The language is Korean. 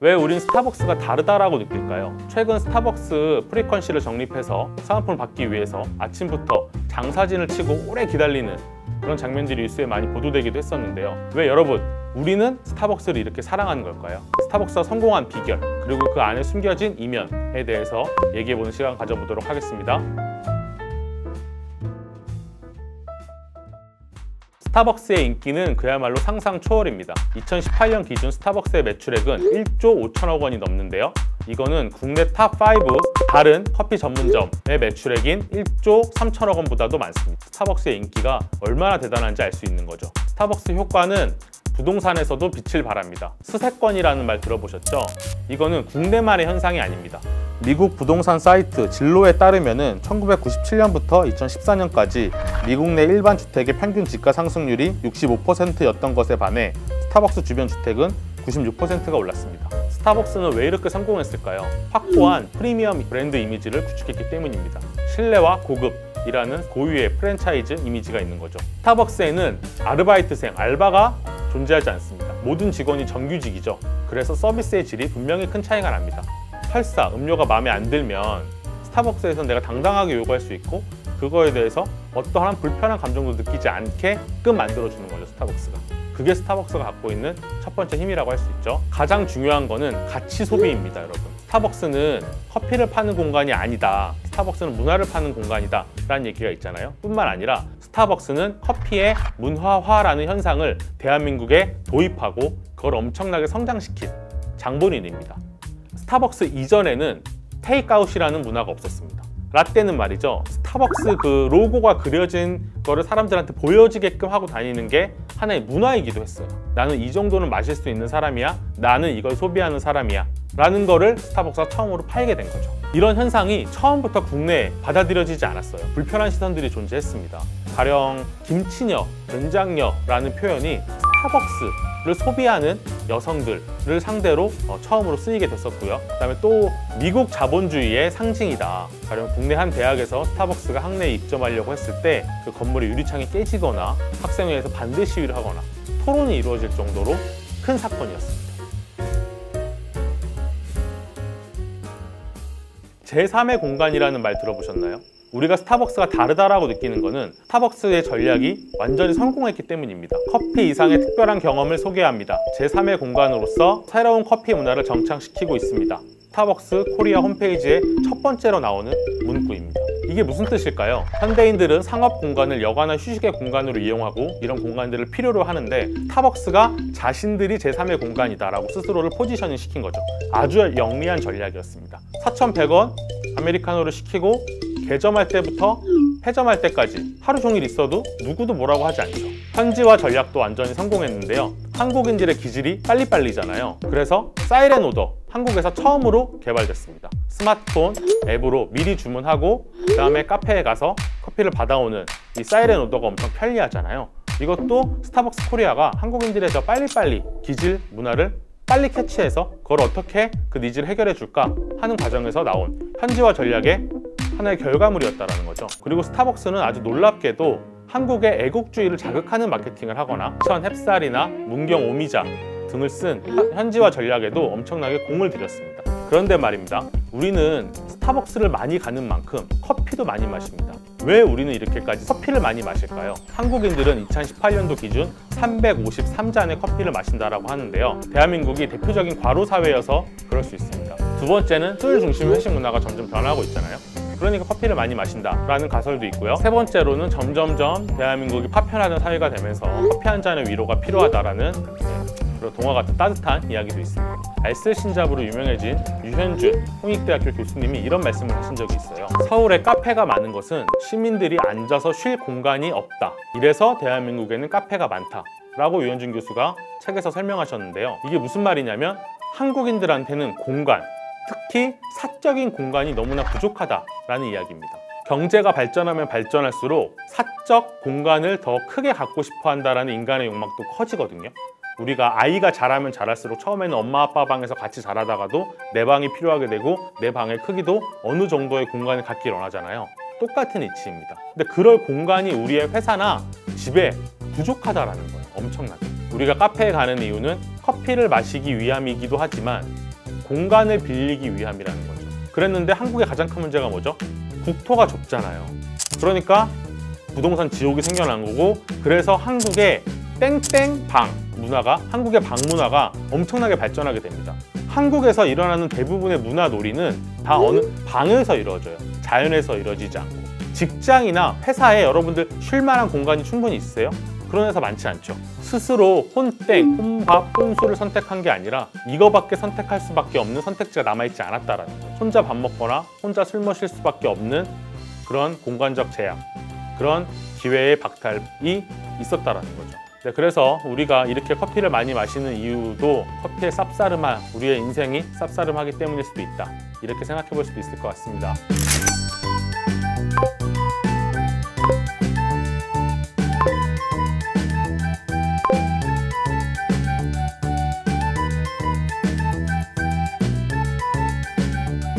왜 우린 스타벅스가 다르다라고 느낄까요? 최근 스타벅스 프리퀀시를 정립해서 사은품을 받기 위해서 아침부터 장사진을 치고 오래 기다리는 그런 장면들이 뉴스에 많이 보도되기도 했었는데요. 왜 여러분, 우리는 스타벅스를 이렇게 사랑하는 걸까요? 스타벅스가 성공한 비결, 그리고 그 안에 숨겨진 이면에 대해서 얘기해보는 시간 가져보도록 하겠습니다. 스타벅스의 인기는 그야말로 상상 초월입니다. 2018년 기준 스타벅스의 매출액은 1조 5천억 원이 넘는데요. 이거는 국내 탑5 다른 커피 전문점의 매출액인 1조 3천억 원보다도 많습니다. 스타벅스의 인기가 얼마나 대단한지 알 수 있는 거죠. 스타벅스 효과는 부동산에서도 빛을 발합니다. 수세권이라는 말 들어보셨죠? 이거는 국내만의 현상이 아닙니다. 미국 부동산 사이트 진로에 따르면 1997년부터 2014년까지 미국 내 일반 주택의 평균 지가 상승률이 65%였던 것에 반해 스타벅스 주변 주택은 96%가 올랐습니다. 스타벅스는 왜 이렇게 성공했을까요? 확고한 프리미엄 브랜드 이미지를 구축했기 때문입니다. 신뢰와 고급이라는 고유의 프랜차이즈 이미지가 있는 거죠. 스타벅스에는 아르바이트생, 알바가 존재하지 않습니다. 모든 직원이 정규직이죠. 그래서 서비스의 질이 분명히 큰 차이가 납니다. 설사 음료가 마음에 안 들면 스타벅스에서는 내가 당당하게 요구할 수 있고 그거에 대해서 어떠한 불편한 감정도 느끼지 않게끔 만들어주는 거죠, 스타벅스가. 그게 스타벅스가 갖고 있는 첫 번째 힘이라고 할 수 있죠. 가장 중요한 거는 가치 소비입니다, 여러분. 스타벅스는 커피를 파는 공간이 아니다. 스타벅스는 문화를 파는 공간이다 라는 얘기가 있잖아요. 뿐만 아니라 스타벅스는 커피의 문화화라는 현상을 대한민국에 도입하고 그걸 엄청나게 성장시킨 장본인입니다. 스타벅스 이전에는 테이크아웃이라는 문화가 없었습니다. 라떼는 말이죠, 스타벅스 그 로고가 그려진 거를 사람들한테 보여지게끔 하고 다니는 게 하나의 문화이기도 했어요. 나는 이 정도는 마실 수 있는 사람이야, 나는 이걸 소비하는 사람이야 라는 거를 스타벅스가 처음으로 팔게 된 거죠. 이런 현상이 처음부터 국내에 받아들여지지 않았어요. 불편한 시선들이 존재했습니다. 가령 김치녀, 된장녀라는 표현이 스타벅스를 소비하는 여성들을 상대로 처음으로 쓰이게 됐었고요. 그다음에 또 미국 자본주의의 상징이다. 가령 국내 한 대학에서 스타벅스가 학내에 입점하려고 했을 때 그 건물의 유리창이 깨지거나 학생회에서 반대 시위를 하거나 토론이 이루어질 정도로 큰 사건이었습니다. 제3의 공간이라는 말 들어보셨나요? 우리가 스타벅스가 다르다라고 느끼는 거는 스타벅스의 전략이 완전히 성공했기 때문입니다. 커피 이상의 특별한 경험을 소개합니다. 제3의 공간으로서 새로운 커피 문화를 정착시키고 있습니다. 스타벅스 코리아 홈페이지에 첫 번째로 나오는 문구입니다. 이게 무슨 뜻일까요? 현대인들은 상업 공간을 여가나 휴식의 공간으로 이용하고 이런 공간들을 필요로 하는데 스타벅스가 자신들이 제3의 공간이다라고 스스로를 포지셔닝 시킨 거죠. 아주 영리한 전략이었습니다. 4,100원 아메리카노를 시키고 개점할 때부터 폐점할 때까지 하루 종일 있어도 누구도 뭐라고 하지 않죠. 현지화 전략도 완전히 성공했는데요. 한국인들의 기질이 빨리빨리잖아요. 그래서 사이렌 오더, 한국에서 처음으로 개발됐습니다. 스마트폰 앱으로 미리 주문하고 그 다음에 카페에 가서 커피를 받아오는 이 사이렌 오더가 엄청 편리하잖아요. 이것도 스타벅스 코리아가 한국인들의 저 빨리빨리 기질 문화를 빨리 캐치해서 그걸 어떻게 그 니즈를 해결해 줄까 하는 과정에서 나온 현지화 전략의 하나의 결과물이었다는 거죠. 그리고 스타벅스는 아주 놀랍게도 한국의 애국주의를 자극하는 마케팅을 하거나 천 햅쌀이나 문경 오미자 등을 쓴 현지화 전략에도 엄청나게 공을 들였습니다. 그런데 말입니다, 우리는 스타벅스를 많이 가는 만큼 커피도 많이 마십니다. 왜 우리는 이렇게까지 커피를 많이 마실까요? 한국인들은 2018년도 기준 353잔의 커피를 마신다라고 하는데요. 대한민국이 대표적인 과로사회여서 그럴 수 있습니다. 두 번째는 술 중심 회식 문화가 점점 변하고 있잖아요. 그러니까 커피를 많이 마신다라는 가설도 있고요. 세 번째로는 점점점 대한민국이 파편화된 사회가 되면서 커피 한 잔의 위로가 필요하다라는 그런 동화 같은 따뜻한 이야기도 있습니다. 알쓸 신잡으로 유명해진 유현준 홍익대학교 교수님이 이런 말씀을 하신 적이 있어요. 서울에 카페가 많은 것은 시민들이 앉아서 쉴 공간이 없다. 이래서 대한민국에는 카페가 많다. 라고 유현준 교수가 책에서 설명하셨는데요. 이게 무슨 말이냐면 한국인들한테는 공간, 특히 사적인 공간이 너무나 부족하다라는 이야기입니다. 경제가 발전하면 발전할수록 사적 공간을 더 크게 갖고 싶어 한다는 인간의 욕망도 커지거든요. 우리가 아이가 자라면 자랄수록 처음에는 엄마 아빠 방에서 같이 자라다가도 내 방이 필요하게 되고 내 방의 크기도 어느 정도의 공간을 갖길 원하잖아요. 똑같은 이치입니다. 근데 그럴 공간이 우리의 회사나 집에 부족하다라는 거예요. 엄청나게. 우리가 카페에 가는 이유는 커피를 마시기 위함이기도 하지만 공간을 빌리기 위함이라는 거죠. 그랬는데 한국의 가장 큰 문제가 뭐죠? 국토가 좁잖아요. 그러니까 부동산 지옥이 생겨난 거고, 그래서 한국의 땡땡방 문화가, 한국의 방 문화가 엄청나게 발전하게 됩니다. 한국에서 일어나는 대부분의 문화 놀이는 다 어느 방에서 이루어져요. 자연에서 이루어지지 않고. 직장이나 회사에 여러분들 쉴 만한 공간이 충분히 있으세요? 그런 회사 많지 않죠. 스스로 혼땡, 혼밥, 혼술을 선택한 게 아니라 이거밖에 선택할 수밖에 없는 선택지가 남아있지 않았다라는 거예요. 혼자 밥 먹거나 혼자 술 마실 수밖에 없는 그런 공간적 제약, 그런 기회의 박탈이 있었다라는 거죠. 네, 그래서 우리가 이렇게 커피를 많이 마시는 이유도 커피의 쌉싸름한, 우리의 인생이 쌉싸름하기 때문일 수도 있다, 이렇게 생각해 볼 수도 있을 것 같습니다.